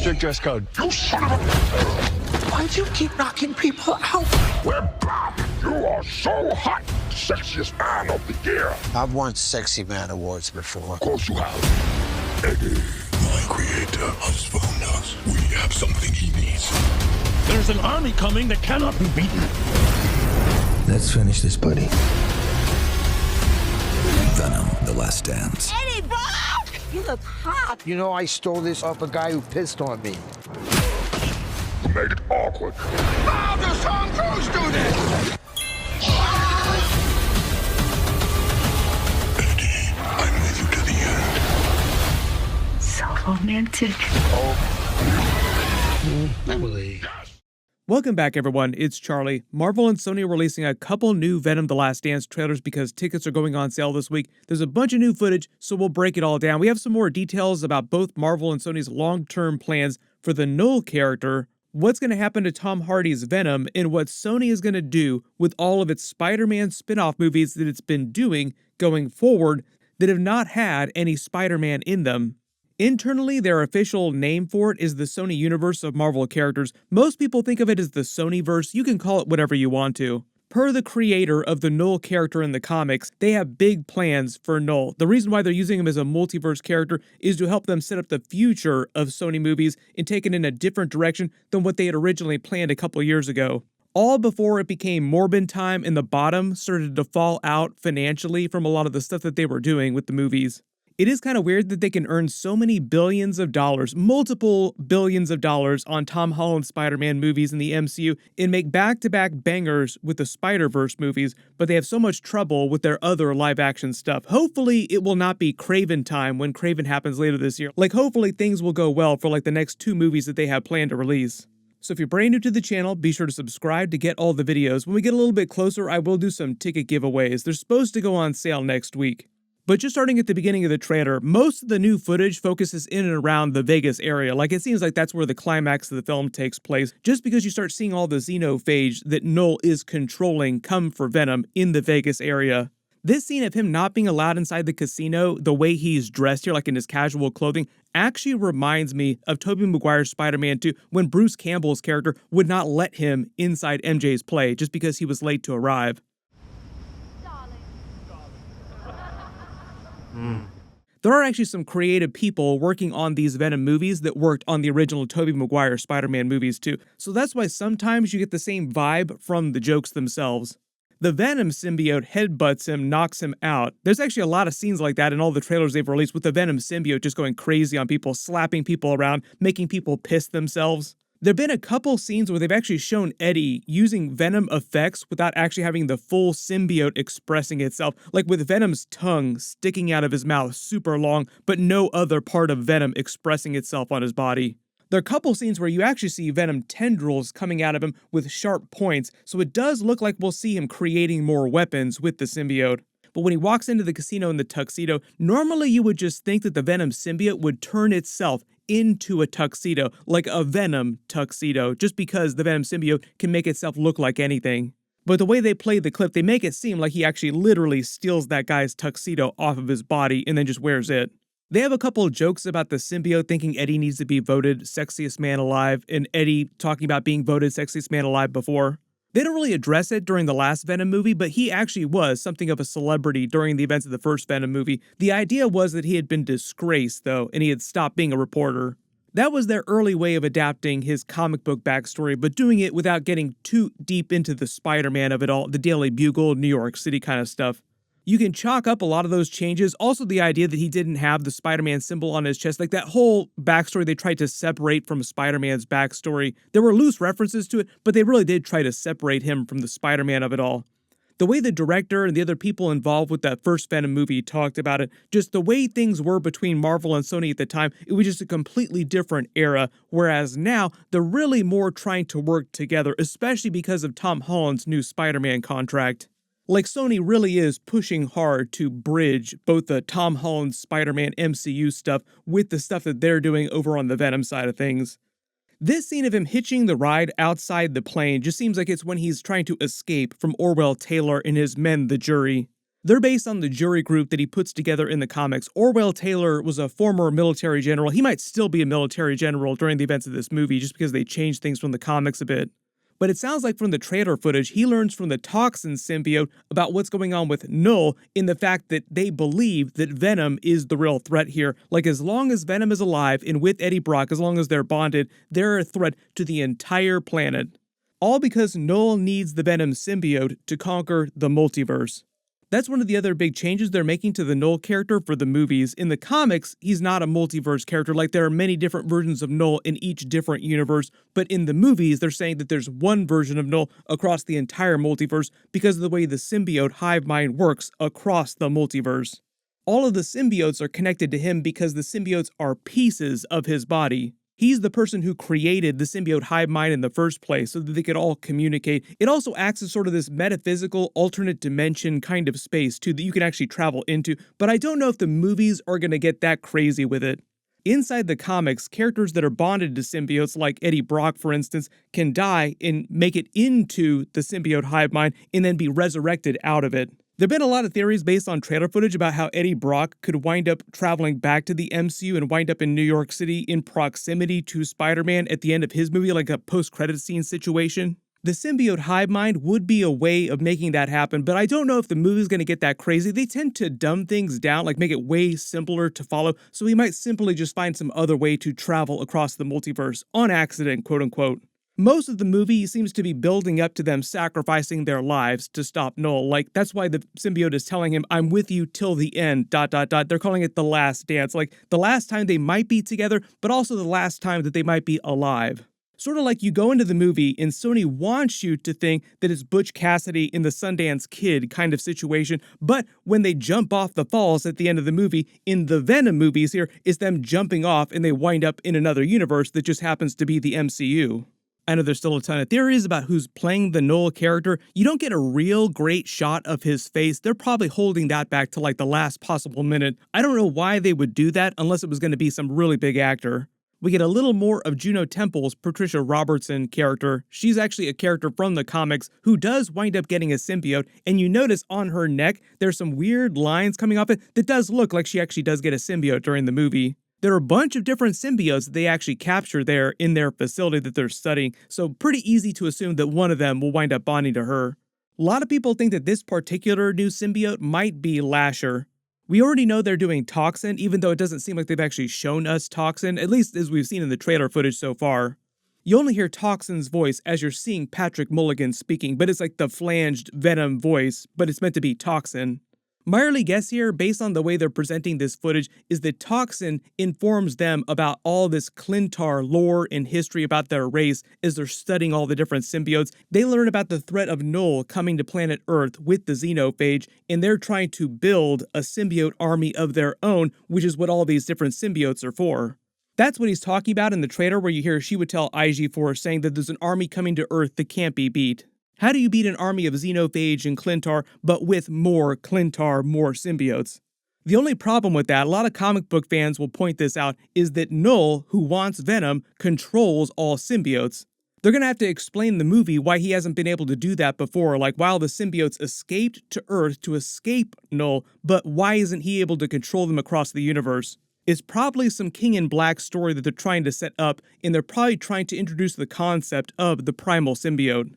Strict dress code. You son of a... Why'd you keep knocking people out? We're back. You are so hot. Sexiest man of the year. I've won Sexy Man Awards before. Of course you have. Eddie, my creator, has found us. We have something he needs. There's an army coming that cannot be beaten. Let's finish this, buddy. Venom, The Last Dance. Eddie, bro! You look hot. You know, I stole this off a guy who pissed on me. You made it awkward. How does Tom Cruise do this? Eddie, I'm with you to the end. So romantic. Emily. Welcome back, everyone. It's Charlie. Marvel and Sony are releasing a couple new Venom The Last Dance trailers because tickets are going on sale this week. There's a bunch of new footage, so we'll break it all down. We have some more details about both Marvel and Sony's long-term plans for the Knull character, what's going to happen to Tom Hardy's Venom, and what Sony is going to do with all of its Spider-Man spin-off movies that it's been doing going forward that have not had any Spider-Man in them. Internally, their official name for it is the Sony universe of Marvel characters. Most people think of it as the Sonyverse. You can call it whatever you want to. Per the creator of the Knull character in the comics, they have big plans for Knull. The reason why they're using him as a multiverse character is to help them set up the future of Sony movies and take it in a different direction than what they had originally planned a couple years ago. All before it became Morbin time and the bottom started to fall out financially from a lot of the stuff that they were doing with the movies. It is kind of weird that they can earn so many billions of dollars, multiple billions of dollars on Tom Holland Spider-Man movies in the MCU and make back-to-back bangers with the Spider-Verse movies, but they have so much trouble with their other live-action stuff. Hopefully, it will not be Kraven time when Kraven happens later this year. Hopefully things will go well for the next 2 movies that they have planned to release. So if you're brand new to the channel, be sure to subscribe to get all the videos. When we get a little bit closer, I will do some ticket giveaways. They're supposed to go on sale next week. But just starting at the beginning of the trailer, most of the new footage focuses in and around the Vegas area. It seems like that's where the climax of the film takes place, just because you start seeing all the xenophage that Knull is controlling come for Venom in the Vegas area. This scene of him not being allowed inside the casino, the way he's dressed here, in his casual clothing, actually reminds me of Tobey Maguire's Spider-Man 2, when Bruce Campbell's character would not let him inside MJ's play just because he was late to arrive. There are actually some creative people working on these Venom movies that worked on the original Tobey Maguire Spider-Man movies too, so that's why sometimes you get the same vibe from the jokes themselves. The Venom symbiote headbutts him, knocks him out. There's actually a lot of scenes like that in all the trailers they've released with the Venom symbiote just going crazy on people, slapping people around, making people piss themselves. There have been a couple scenes where they've actually shown Eddie using Venom effects without actually having the full symbiote expressing itself, with Venom's tongue sticking out of his mouth super long, but no other part of Venom expressing itself on his body. There are a couple scenes where you actually see Venom tendrils coming out of him with sharp points, so it does look like we'll see him creating more weapons with the symbiote. But when he walks into the casino in the tuxedo, normally you would just think that the Venom symbiote would turn itself into a tuxedo, like a Venom tuxedo, just because the Venom symbiote can make itself look like anything. But the way they played the clip, they make it seem like he actually literally steals that guy's tuxedo off of his body and then just wears it. They have a couple of jokes about the symbiote thinking Eddie needs to be voted sexiest man alive, and Eddie talking about being voted sexiest man alive before. They don't really address it during the last Venom movie, but he actually was something of a celebrity during the events of the first Venom movie. The idea was that he had been disgraced, though, and he had stopped being a reporter. That was their early way of adapting his comic book backstory, but doing it without getting too deep into the Spider-Man of it all, the Daily Bugle, New York City kind of stuff. You can chalk up a lot of those changes. Also, the idea that he didn't have the Spider-Man symbol on his chest, that whole backstory they tried to separate from Spider-Man's backstory. There were loose references to it, but they really did try to separate him from the Spider-Man of it all. The way the director and the other people involved with that first Venom movie talked about it, just the way things were between Marvel and Sony at the time, it was just a completely different era, whereas now they're really more trying to work together, especially because of Tom Holland's new Spider-Man contract. Sony really is pushing hard to bridge both the Tom Holland Spider-Man MCU stuff with the stuff that they're doing over on the Venom side of things. This scene of him hitching the ride outside the plane just seems like it's when he's trying to escape from Orwell Taylor and his men, the jury. They're based on the jury group that he puts together in the comics. Orwell Taylor was a former military general. He might still be a military general during the events of this movie just because they changed things from the comics a bit. But it sounds like from the trailer footage, he learns from the Toxin symbiote about what's going on with Knull in the fact that they believe that Venom is the real threat here. Like, as long as Venom is alive and with Eddie Brock, as long as they're bonded, they're a threat to the entire planet. All because Knull needs the Venom symbiote to conquer the multiverse. That's one of the other big changes they're making to the Knull character for the movies. In the comics, he's not a multiverse character. Like, there are many different versions of Knull in each different universe, but in the movies, they're saying that there's one version of Knull across the entire multiverse because of the way the symbiote hive mind works across the multiverse. All of the symbiotes are connected to him because the symbiotes are pieces of his body. He's the person who created the symbiote hive mind in the first place so that they could all communicate. It also acts as sort of this metaphysical alternate dimension kind of space too that you can actually travel into, but I don't know if the movies are going to get that crazy with it. Inside the comics, characters that are bonded to symbiotes, like Eddie Brock for instance, can die and make it into the symbiote hive mind and then be resurrected out of it. There have been a lot of theories based on trailer footage about how Eddie Brock could wind up traveling back to the MCU and wind up in New York City in proximity to Spider-Man at the end of his movie, like a post-credit scene situation. The symbiote hive mind would be a way of making that happen, but I don't know if the movie's going to get that crazy. They tend to dumb things down, like make it way simpler to follow, so we might simply just find some other way to travel across the multiverse, on accident, quote-unquote. Most of the movie seems to be building up to them sacrificing their lives to stop Knull. Like, that's why the symbiote is telling him, I'm with you till the end, ... They're calling it the last dance. Like, the last time they might be together, but also the last time that they might be alive. Sort of like you go into the movie and Sony wants you to think that it's Butch Cassidy in the Sundance Kid kind of situation, but when they jump off the falls at the end of the movie, in the Venom movies here, it's them jumping off and they wind up in another universe that just happens to be the MCU. I know there's still a ton of theories about who's playing the Knull character. You don't get a real great shot of his face. They're probably holding that back to like the last possible minute. I don't know why they would do that unless it was going to be some really big actor. We get a little more of Juno Temple's Patricia Robertson character. She's actually a character from the comics who does wind up getting a symbiote, and you notice on her neck there's some weird lines coming off it that does look like she actually does get a symbiote during the movie. There are a bunch of different symbiotes that they actually capture there in their facility that they're studying, so pretty easy to assume that one of them will wind up bonding to her. A lot of people think that this particular new symbiote might be Lasher. We already know they're doing Toxin, even though it doesn't seem like they've actually shown us Toxin, at least as we've seen in the trailer footage so far. You only hear Toxin's voice as you're seeing Patrick Mulligan speaking, but it's like the flanged Venom voice, but it's meant to be Toxin. My early guess here, based on the way they're presenting this footage, is that Toxin informs them about all this Clintar lore and history about their race as they're studying all the different symbiotes. They learn about the threat of Knull coming to planet Earth with the xenophage, and they're trying to build a symbiote army of their own, which is what all these different symbiotes are for. That's what he's talking about in the trailer where you hear she would tell IG-4 saying that there's an army coming to Earth that can't be beat. How do you beat an army of xenophage and Clintar, but with more Clintar, more symbiotes? The only problem with that, a lot of comic book fans will point this out, is that Knull, who wants Venom, controls all symbiotes. They're going to have to explain in the movie why he hasn't been able to do that before, like while the symbiotes escaped to Earth to escape Knull, but why isn't he able to control them across the universe? It's probably some King in Black story that they're trying to set up, and they're probably trying to introduce the concept of the primal symbiote.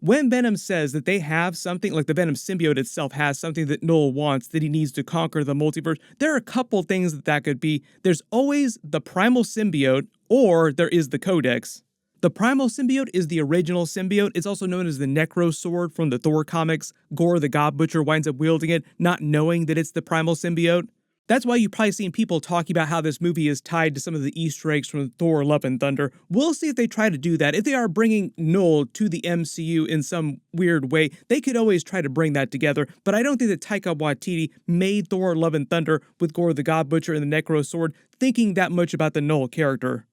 When Venom says that they have something, like the Venom symbiote itself has something that Knull wants that he needs to conquer the multiverse, there are a couple things that could be. There's always the primal symbiote, or there is the Codex. The primal symbiote is the original symbiote. It's also known as the Necro Sword from the Thor comics. Gore the God Butcher winds up wielding it, not knowing that it's the primal symbiote. That's why you've probably seen people talking about how this movie is tied to some of the Easter eggs from Thor Love and Thunder. We'll see if they try to do that. If they are bringing Knull to the MCU in some weird way, they could always try to bring that together, but I don't think that Taika Waititi made Thor Love and Thunder with Gore the God Butcher and the Necro Sword thinking that much about the Knull character.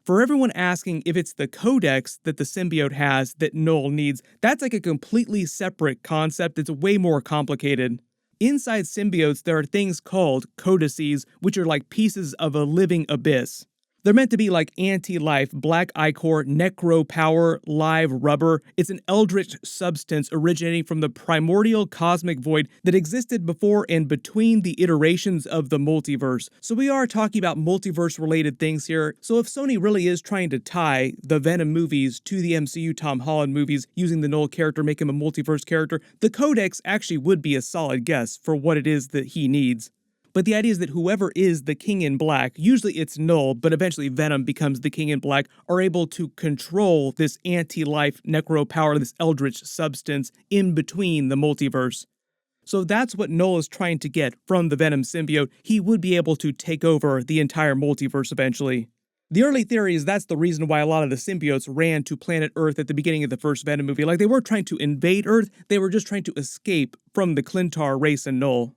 For everyone asking if it's the Codex that the symbiote has that Knull needs, that's like a completely separate concept. It's way more complicated. Inside symbiotes, there are things called codices, which are like pieces of a living abyss. They're meant to be like anti-life, black ichor, necro power, live rubber. It's an eldritch substance originating from the primordial cosmic void that existed before and between the iterations of the multiverse. So we are talking about multiverse-related things here. So if Sony really is trying to tie the Venom movies to the MCU Tom Holland movies using the Knull character, make him a multiverse character, the Codex actually would be a solid guess for what it is that he needs. But the idea is that whoever is the King in Black, usually it's Knull, but eventually Venom becomes the King in Black, are able to control this anti-life necro power, this eldritch substance in between the multiverse. So that's what Knull is trying to get from the Venom symbiote. He would be able to take over the entire multiverse eventually. The early theory is that's the reason why a lot of the symbiotes ran to planet Earth at the beginning of the first Venom movie. Like, they weren't trying to invade Earth, they were just trying to escape from the Clintar race and Knull.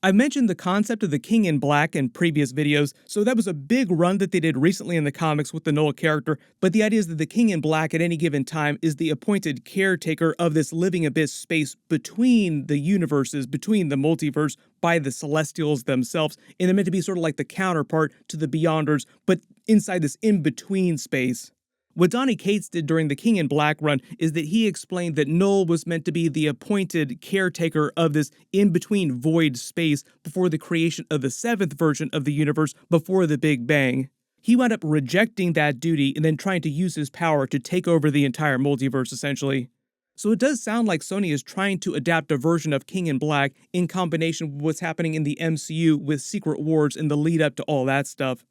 I've mentioned the concept of the King in Black in previous videos, so that was a big run that they did recently in the comics with the Knull character, but the idea is that the King in Black at any given time is the appointed caretaker of this living abyss space between the universes, between the multiverse, by the Celestials themselves, and they're meant to be sort of like the counterpart to the Beyonders, but inside this in-between space. What Donny Cates did during the King in Black run is that he explained that Knull was meant to be the appointed caretaker of this in-between void space before the creation of the 7th version of the universe before the Big Bang. He wound up rejecting that duty and then trying to use his power to take over the entire multiverse, essentially. So it does sound like Sony is trying to adapt a version of King in Black in combination with what's happening in the MCU with Secret Wars and the lead up to all that stuff.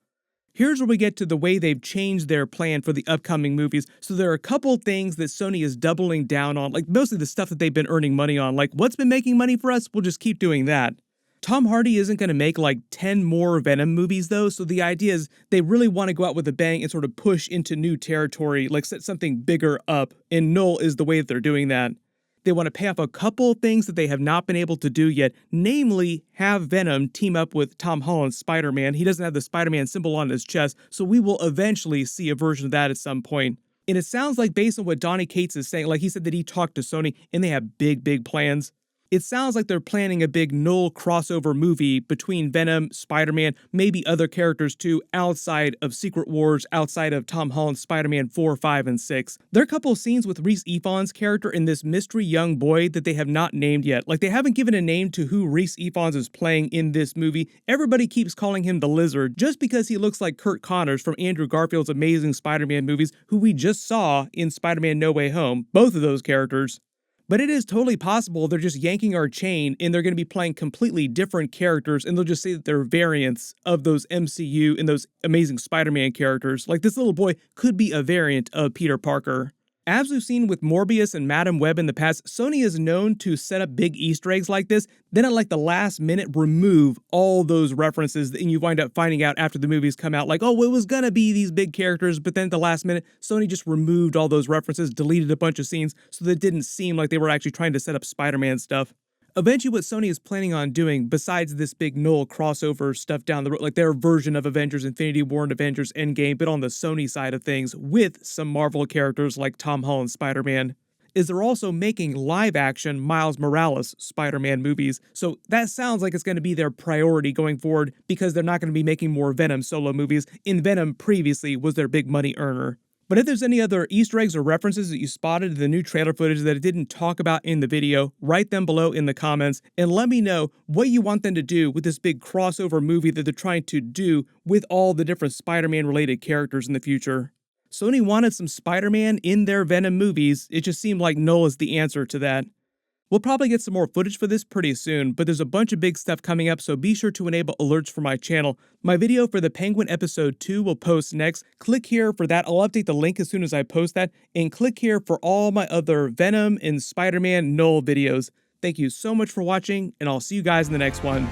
Here's where we get to the way they've changed their plan for the upcoming movies. So there are a couple things that Sony is doubling down on, like mostly the stuff that they've been earning money on. Like, what's been making money for us? We'll just keep doing that. Tom Hardy isn't going to make like 10 more Venom movies though, so the idea is they really want to go out with a bang and sort of push into new territory, like set something bigger up, and Knull is the way that they're doing that. They want to pay off a couple things that they have not been able to do yet, namely have Venom team up with Tom Holland's Spider-Man. He doesn't have the Spider-Man symbol on his chest, so we will eventually see a version of that at some point. And it sounds like, based on what Donny Cates is saying, like he said that he talked to Sony and they have big plans. It sounds like they're planning a big Knull crossover movie between Venom, Spider-Man, maybe other characters too, outside of Secret Wars, outside of Tom Holland's Spider-Man 4, 5, and 6. There are a couple of scenes with Rhys Ifans' character and this mystery young boy that they have not named yet. Like, they haven't given a name to who Rhys Ifans is playing in this movie. Everybody keeps calling him the Lizard just because he looks like Curt Connors from Andrew Garfield's Amazing Spider-Man movies, who we just saw in Spider-Man No Way Home, both of those characters. But it is totally possible they're just yanking our chain and they're going to be playing completely different characters, and they'll just say that they're variants of those MCU and those Amazing Spider-Man characters. Like, this little boy could be a variant of Peter Parker. As we've seen with Morbius and Madam Web in the past, Sony is known to set up big Easter eggs like this, then at like the last minute remove all those references, and you wind up finding out after the movies come out like, oh, it was gonna be these big characters, but then at the last minute, Sony just removed all those references, deleted a bunch of scenes, so that it didn't seem like they were actually trying to set up Spider-Man stuff. Eventually, what Sony is planning on doing, besides this big Knull crossover stuff down the road, like their version of Avengers Infinity War and Avengers Endgame, but on the Sony side of things, with some Marvel characters like Tom Holland's Spider-Man, is they're also making live-action Miles Morales Spider-Man movies. So that sounds like it's going to be their priority going forward, because they're not going to be making more Venom solo movies, and Venom previously was their big money earner. But if there's any other Easter eggs or references that you spotted in the new trailer footage that I didn't talk about in the video, write them below in the comments and let me know what you want them to do with this big crossover movie that they're trying to do with all the different Spider-Man related characters in the future. Sony wanted some Spider-Man in their Venom movies, it just seemed like Knull is the answer to that. We'll probably get some more footage for this pretty soon, but there's a bunch of big stuff coming up, so be sure to enable alerts for my channel. My video for the Penguin Episode 2 will post next. Click here for that. I'll update the link as soon as I post that, and click here for all my other Venom and Spider-Man Knull videos. Thank you so much for watching, and I'll see you guys in the next one.